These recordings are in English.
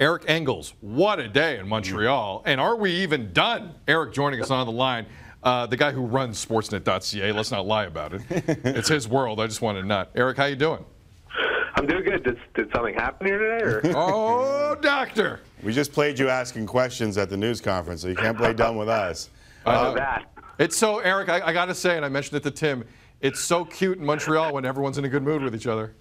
Eric Engels, what a day in Montreal. And are we even done? Eric joining us on the line, the guy who runs Sportsnet.ca. Let's not lie about it. It's his world. I just want to nut. Eric, how you doing? I'm doing good. Did something happen here today? Or? Oh, doctor. We just played you asking questions at the news conference, so you can't play dumb with us. That. It's so, Eric, I got to say, and I mentioned it to Tim, it's so cute in Montreal when everyone's in a good mood with each other.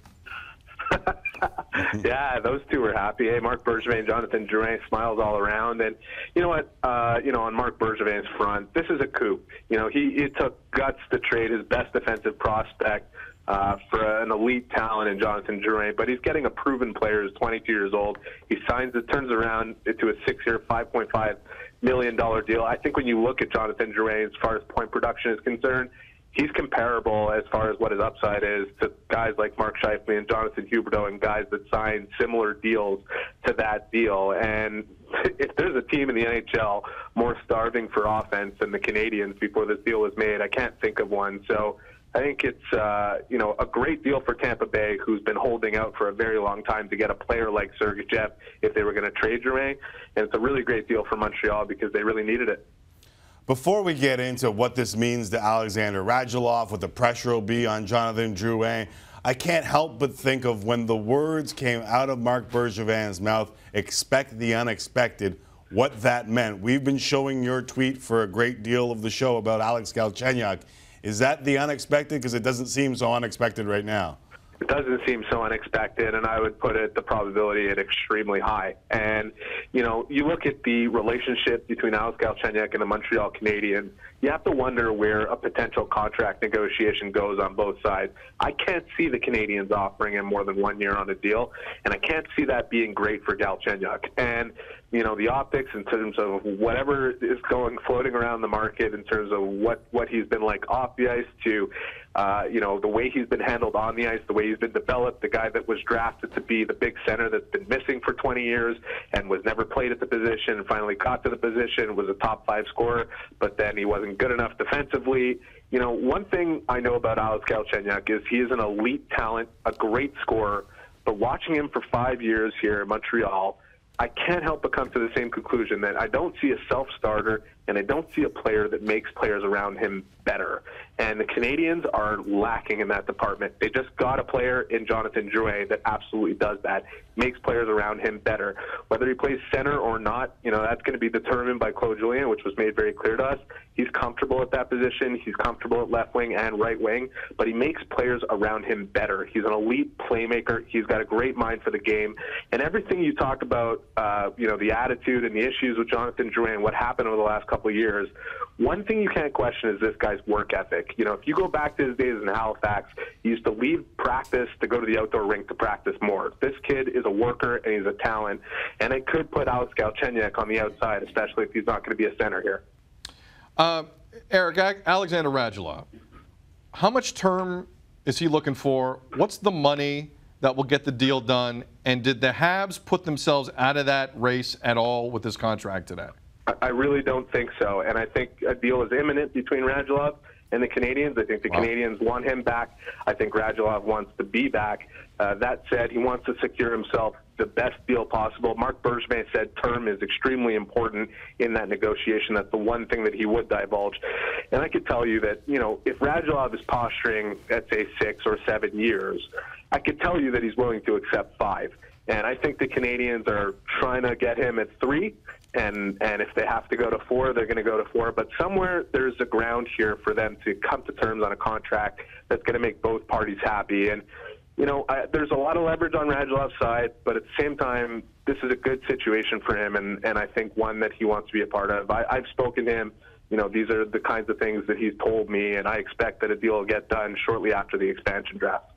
Yeah, those two were happy. Hey, Marc Bergevin, Jonathan Drouin, smiles all around. And you know what? On Marc Bergevin's front, this is a coup. It took guts to trade his best defensive prospect for an elite talent in Jonathan Drouin, but he's getting a proven player who's 22 years old. He signs it, turns around into a 6-year, $5.5 million deal. I think when you look at Jonathan Drouin as far as point production is concerned, he's comparable as far as what his upside is to guys like Mark Scheifele and Jonathan Huberdeau and guys that signed similar deals to that deal. And if there's a team in the NHL more starving for offense than the Canadiens before this deal was made, I can't think of one. So I think it's a great deal for Tampa Bay, who's been holding out for a very long time to get a player like Sergachev if they were going to trade Drouin. And it's a really great deal for Montreal because they really needed it. Before we get into what this means to Alexander Radulov, what the pressure will be on Jonathan Drouin, I can't help but think of when the words came out of Marc Bergevin's mouth, expect the unexpected, what that meant. We've been showing your tweet for a great deal of the show about Alex Galchenyuk. Is that the unexpected? Because it doesn't seem so unexpected right now. It doesn't seem so unexpected, and I would put the probability at extremely high. And, you look at the relationship between Alex Galchenyuk and the Montreal Canadiens, you have to wonder where a potential contract negotiation goes on both sides. I can't see the Canadiens offering him more than 1 year on a deal, and I can't see that being great for Galchenyuk. And, the optics in terms of whatever is floating around the market in terms of what he's been like off the ice to, the way he's been handled on the ice, the way he's been developed, the guy that was drafted to be the big center that's been missing for 20 years and was never played at the position and finally got to the position, was a top 5 scorer, but then he wasn't good enough defensively. One thing I know about Alex Galchenyuk is he is an elite talent, a great scorer, but watching him for 5 years here in Montreal, I can't help but come to the same conclusion that I don't see a self-starter and I don't see a player that makes players around him better. And the Canadiens are lacking in that department. They just got a player in Jonathan Drouin that absolutely does that, makes players around him better. Whether he plays center or not, that's going to be determined by Claude Julien, which was made very clear to us. He's comfortable at that position. He's comfortable at left wing and right wing, but he makes players around him better. He's an elite playmaker. He's got a great mind for the game. And everything you talked about, the attitude and the issues with Jonathan Drouin, what happened over the last couple of years, one thing you can't question is this guy's work ethic. If you go back to his days in Halifax, he used to leave practice to go to the outdoor rink to practice more. This kid is a worker and he's a talent, and it could put Alex Galchenyuk on the outside, especially if he's not going to be a center here. Eric, Alexander Radulov, how much term is he looking for? What's the money that will get the deal done? And did the Habs put themselves out of that race at all with this contract today? I really don't think so, and I think a deal is imminent between Radulov and the Canadiens. I think the Canadiens want him back. I think Radulov wants to be back. That said, he wants to secure himself the best deal possible. Marc Bergevin said term is extremely important in that negotiation. That's the one thing that he would divulge. And I could tell you that, if Radulov is posturing at, say, 6 or 7 years, I could tell you that he's willing to accept 5. And I think the Canadiens are trying to get him at 3. And if they have to go to 4, they're going to go to 4. But somewhere there's a ground here for them to come to terms on a contract that's going to make both parties happy. And, there's a lot of leverage on Radulov's side, but at the same time, this is a good situation for him, and I think one that he wants to be a part of. I've spoken to him. These are the kinds of things that he's told me, and I expect that a deal will get done shortly after the expansion draft.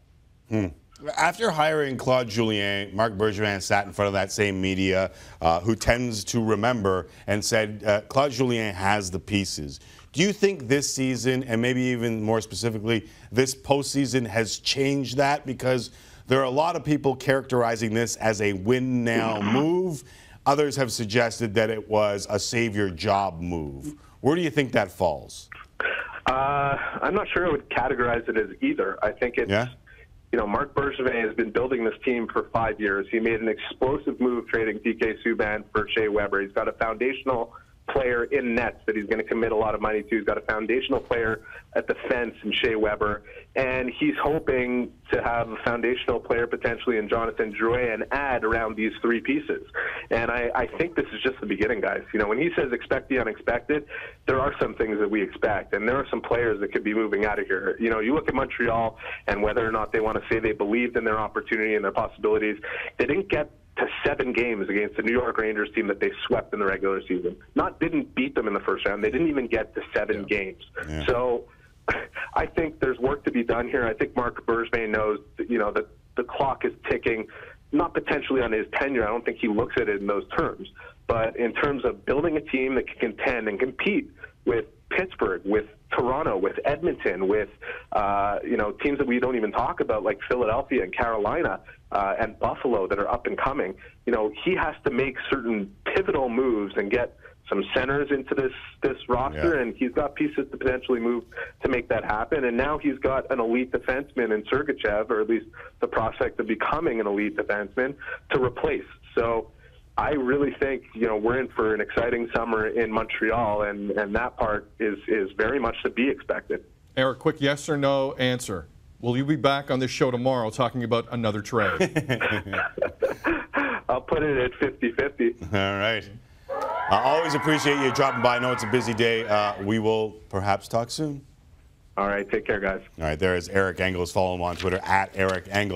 After hiring Claude Julien, Marc Bergevin sat in front of that same media who tends to remember and said, Claude Julien has the pieces. Do you think this season, and maybe even more specifically, this postseason has changed that? Because there are a lot of people characterizing this as a win-now move. Others have suggested that it was a save-your-job move. Where do you think that falls? I'm not sure I would categorize it as either. I think it's Marc Bergevin has been building this team for 5 years. He made an explosive move trading PK Subban for Shea Weber. He's got a foundational player in nets that he's going to commit a lot of money to. He's got a foundational player at the fence in Shea Weber, and he's hoping to have a foundational player potentially in Jonathan Drouin and add around these three pieces. And I think this is just the beginning, guys. When he says expect the unexpected, there are some things that we expect, and there are some players that could be moving out of here. You look at Montreal and whether or not they want to say they believed in their opportunity and their possibilities. They didn't get to 7 games against the New York Rangers team that they swept in the regular season. Didn't beat them in the first round. They didn't even get to 7 games. Yeah. So I think there's work to be done here. I think Marc Bergevin knows that, the clock is ticking, not potentially on his tenure. I don't think he looks at it in those terms. But in terms of building a team that can contend and compete with Pittsburgh, with Toronto, with Edmonton, with teams that we don't even talk about like Philadelphia and Carolina and Buffalo that are up and coming. He has to make certain pivotal moves and get some centers into this roster, and he's got pieces to potentially move to make that happen. And now he's got an elite defenseman in Sergachev, or at least the prospect of becoming an elite defenseman, to replace. So I really think, we're in for an exciting summer in Montreal, and that part is very much to be expected. Eric, quick yes or no answer. Will you be back on this show tomorrow talking about another trade? I'll put it at 50-50. All right. I always appreciate you dropping by. I know it's a busy day. We will perhaps talk soon. All right. Take care, guys. All right. There is Eric Engels. Follow him on Twitter at Eric Engels.